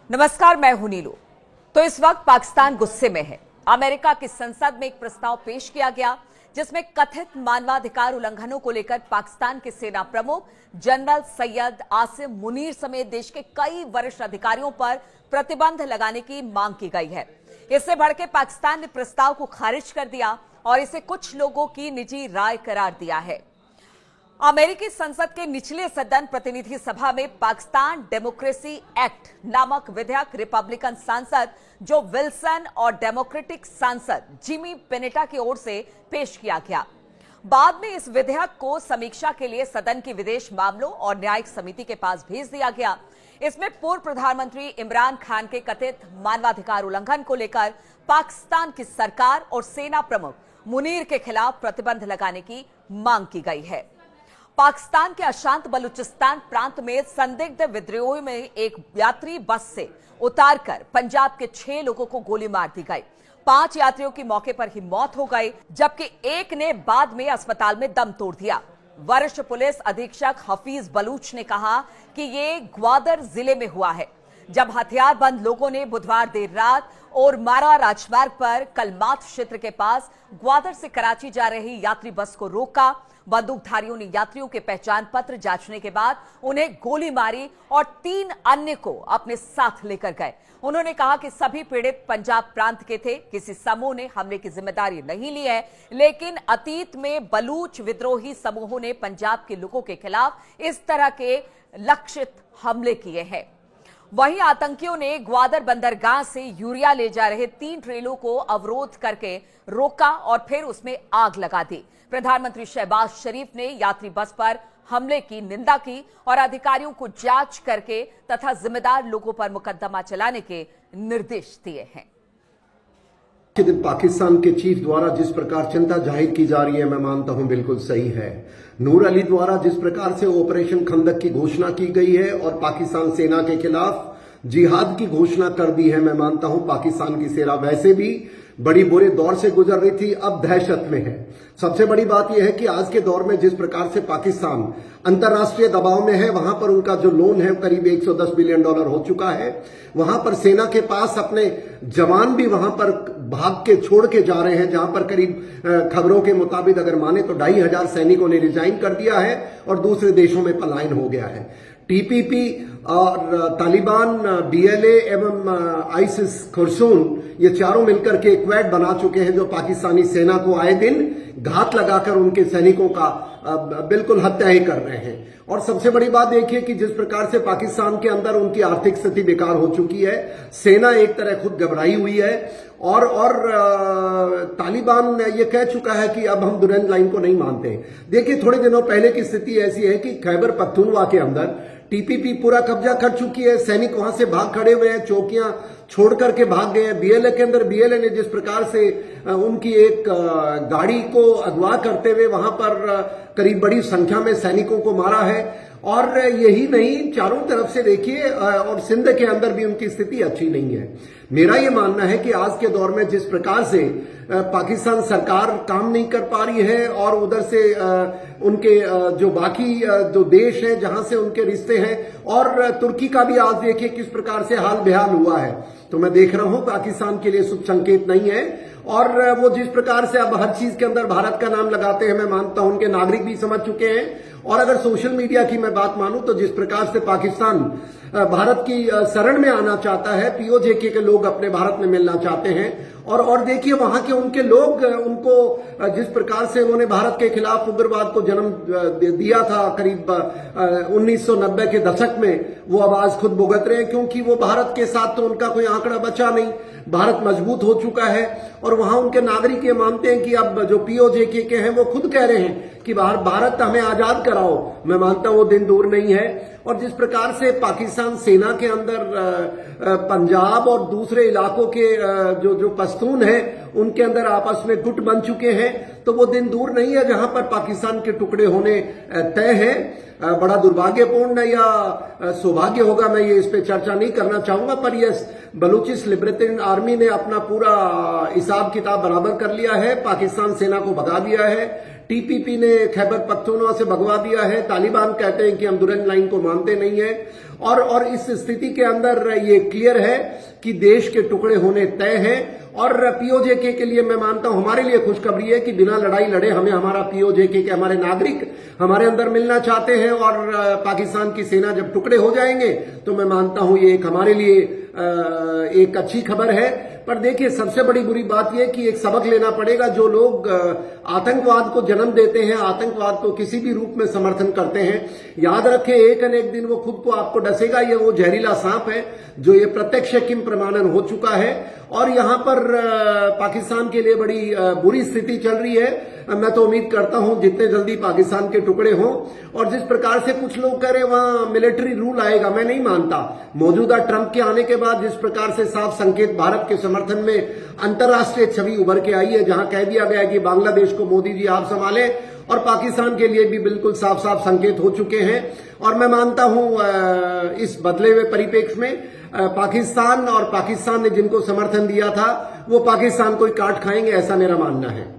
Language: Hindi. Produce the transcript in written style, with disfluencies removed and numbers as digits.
नमस्कार, मैं हूं नीलू। तो इस वक्त पाकिस्तान गुस्से में है। अमेरिका की संसद में एक प्रस्ताव पेश किया गया जिसमें कथित मानवाधिकार उल्लंघनों को लेकर पाकिस्तान के सेना प्रमुख जनरल सैयद आसिम मुनीर समेत देश के कई वरिष्ठ अधिकारियों पर प्रतिबंध लगाने की मांग की गई है। इससे भड़के पाकिस्तान ने प्रस्ताव को खारिज कर दिया और इसे कुछ लोगों की निजी राय करार दिया है। अमेरिकी संसद के निचले सदन प्रतिनिधि सभा में पाकिस्तान डेमोक्रेसी एक्ट नामक विधेयक रिपब्लिकन सांसद जो विल्सन और डेमोक्रेटिक सांसद जिमी पेनेटा की ओर से पेश किया गया। बाद में इस विधेयक को समीक्षा के लिए सदन की विदेश मामलों और न्यायिक समिति के पास भेज दिया गया। इसमें पूर्व प्रधानमंत्री इमरान खान के कथित मानवाधिकार उल्लंघन को लेकर पाकिस्तान की सरकार और सेना प्रमुख मुनीर के खिलाफ प्रतिबंध लगाने की मांग की गई है। पाकिस्तान के अशांत बलूचिस्तान प्रांत में संदिग्ध विद्रोहियों में एक यात्री बस से उतारकर पंजाब के 6 लोगों को गोली मार दी गई। 5 यात्रियों की मौके पर ही मौत हो गई, जबकि एक ने बाद में अस्पताल में दम तोड़ दिया। वरिष्ठ पुलिस अधीक्षक हफीज बलूच ने कहा कि ये ग्वादर जिले में हुआ है, जब हथियारबंद लोगों ने बुधवार देर रात और मारा राजमार्ग पर कलमात क्षेत्र के पास ग्वादर से कराची जा रही यात्री बस को रोका। बंदूकधारियों ने यात्रियों के पहचान पत्र जांचने के बाद उन्हें गोली मारी और 3 अन्य को अपने साथ लेकर गए। उन्होंने कहा कि सभी पीड़ित पंजाब प्रांत के थे। किसी समूह ने हमले की जिम्मेदारी नहीं ली है, लेकिन अतीत में बलूच विद्रोही समूहों ने पंजाब के लोगों के खिलाफ इस तरह के लक्षित हमले किए हैं। वहीं आतंकियों ने ग्वादर बंदरगाह से यूरिया ले जा रहे 3 ट्रेनों को अवरोध करके रोका और फिर उसमें आग लगा दी। प्रधानमंत्री शहबाज शरीफ ने यात्री बस पर हमले की निंदा की और अधिकारियों को जांच करके तथा जिम्मेदार लोगों पर मुकदमा चलाने के निर्देश दिए हैं। पाकिस्तान के चीफ द्वारा जिस प्रकार चिंता जाहिर की जा रही है, मैं मानता हूं बिल्कुल सही है। नूर अली द्वारा जिस प्रकार से ऑपरेशन खंदक की घोषणा की गई है और पाकिस्तान सेना के खिलाफ जिहाद की घोषणा कर दी है, मैं मानता हूं पाकिस्तान की सेना वैसे भी बड़ी बुरे दौर से गुजर रही थी, अब दहशत में है। सबसे बड़ी बात यह है कि आज के दौर में जिस प्रकार से पाकिस्तान अंतर्राष्ट्रीय दबाव में है, वहां पर उनका जो लोन है करीब $110 बिलियन हो चुका है। वहां पर सेना के पास अपने जवान भी वहां पर भाग के छोड़ के जा रहे हैं, जहां पर करीब खबरों के मुताबिक अगर माने तो 2,500 सैनिकों ने रिजाइन कर दिया है और दूसरे देशों में पलायन हो गया है। टीपीपी और तालिबान, बीएलए एवं आईसिस खुरसून, ये चारों मिलकर के एक क्वेड बना चुके हैं जो पाकिस्तानी सेना को आए दिन घात लगाकर उनके सैनिकों का बिल्कुल हत्या ही कर रहे हैं। और सबसे बड़ी बात देखिए कि जिस प्रकार से पाकिस्तान के अंदर उनकी आर्थिक स्थिति बेकार हो चुकी है, सेना एक तरह खुद घबराई हुई है और तालिबान ये कह चुका है कि अब हम दुरंत लाइन को नहीं मानते। देखिए, थोड़े दिनों पहले की स्थिति ऐसी है कि खैबर पख्तूनख्वा के अंदर टीपीपी पूरा कब्जा कर चुकी है। सैनिक वहां से भाग खड़े हुए हैं, चौकियां छोड़ करके भाग गए हैं। बीएलए के अंदर बीएलए ने जिस प्रकार से उनकी एक गाड़ी को अगवा करते हुए वहां पर करीब बड़ी संख्या में सैनिकों को मारा है। और यही नहीं, चारों तरफ से देखिए, और सिंध के अंदर भी उनकी स्थिति अच्छी नहीं है। मेरा ये मानना है कि आज के दौर में जिस प्रकार से पाकिस्तान सरकार काम नहीं कर पा रही है और उधर से उनके जो बाकी जो देश हैं जहां से उनके रिश्ते हैं, और तुर्की का भी आज देखिए किस प्रकार से हाल बेहाल हुआ है, तो मैं देख रहा हूं पाकिस्तान के लिए शुभ संकेत नहीं है। और वो जिस प्रकार से अब हर चीज के अंदर भारत का नाम लगाते हैं, मैं मानता हूं उनके नागरिक भी समझ चुके हैं। और अगर सोशल मीडिया की मैं बात मानूं तो जिस प्रकार से पाकिस्तान भारत की शरण में आना चाहता है, पीओजेके के लोग अपने भारत में मिलना चाहते हैं। और देखिए वहां के उनके लोग उनको जिस प्रकार से उन्होंने भारत के खिलाफ उग्रवाद को जन्म दिया था करीब 1990 के दशक में, वो अब आज खुद भुगत रहे हैं, क्योंकि वो भारत के साथ तो उनका कोई आंकड़ा बचा नहीं। भारत मजबूत हो चुका है और वहां उनके नागरिक ये मानते हैं कि अब जो पीओजेके के हैं वो खुद कह रहे हैं कि भारत हमें आजाद कराओ। मैं मानता हूं वो दिन दूर नहीं है। और जिस प्रकार से पाकिस्तान सेना के अंदर पंजाब और दूसरे इलाकों के जो पश्तून हैं उनके अंदर आपस में गुट बन चुके हैं, तो वो दिन दूर नहीं है जहां पर पाकिस्तान के टुकड़े होने तय हैं। बड़ा दुर्भाग्यपूर्ण या सौभाग्य होगा, मैं ये इस पे चर्चा नहीं करना चाहूंगा, पर यस, बलूचिस लिबरेशन आर्मी ने अपना पूरा हिसाब किताब बराबर कर लिया है, पाकिस्तान सेना को भगा दिया है। टीपीपी ने खैबर पख्तूनख्वा से भगवा दिया है, तालिबान कहते हैं कि हम दुरंत लाइन को मानते नहीं है, और इस स्थिति के अंदर ये क्लियर है कि देश के टुकड़े होने तय हैं। और पीओजेके के लिए मैं मानता हूं हमारे लिए खुशखबरी है कि बिना लड़ाई लड़े हमें हमारा पीओजेके के हमारे नागरिक हमारे अंदर मिलना चाहते हैं, और पाकिस्तान की सेना जब टुकड़े हो जाएंगे तो मैं मानता हूं ये एक हमारे लिए एक अच्छी खबर है। पर देखिए, सबसे बड़ी बुरी बात यह कि एक सबक लेना पड़ेगा, जो लोग आतंकवाद को जन्म देते हैं, आतंकवाद को किसी भी रूप में समर्थन करते हैं, याद रखें एक न एक दिन वो खुद को आपको डसेगा। ये वो जहरीला सांप है जो ये प्रत्यक्ष किम प्रमाणन हो चुका है, और यहां पर पाकिस्तान के लिए बड़ी बुरी स्थिति चल रही है। मैं तो उम्मीद करता हूं जितने जल्दी पाकिस्तान के टुकड़े हों, और जिस प्रकार से कुछ लोग कह रहे हैं वहां मिलिट्री रूल आएगा, मैं नहीं मानता। मौजूदा ट्रंप के आने के बाद जिस प्रकार से साफ संकेत भारत के समर्थन में अंतर्राष्ट्रीय छवि उभर के आई है, जहां कह दिया गया है कि बांग्लादेश को मोदी जी आप संभालें, और पाकिस्तान के लिए भी बिल्कुल साफ साफ संकेत हो चुके हैं। और मैं मानता हूं इस बदले हुए परिप्रेक्ष्य में पाकिस्तान और पाकिस्तान ने जिनको समर्थन दिया था वो पाकिस्तान को ही काट खाएंगे, ऐसा मेरा मानना है।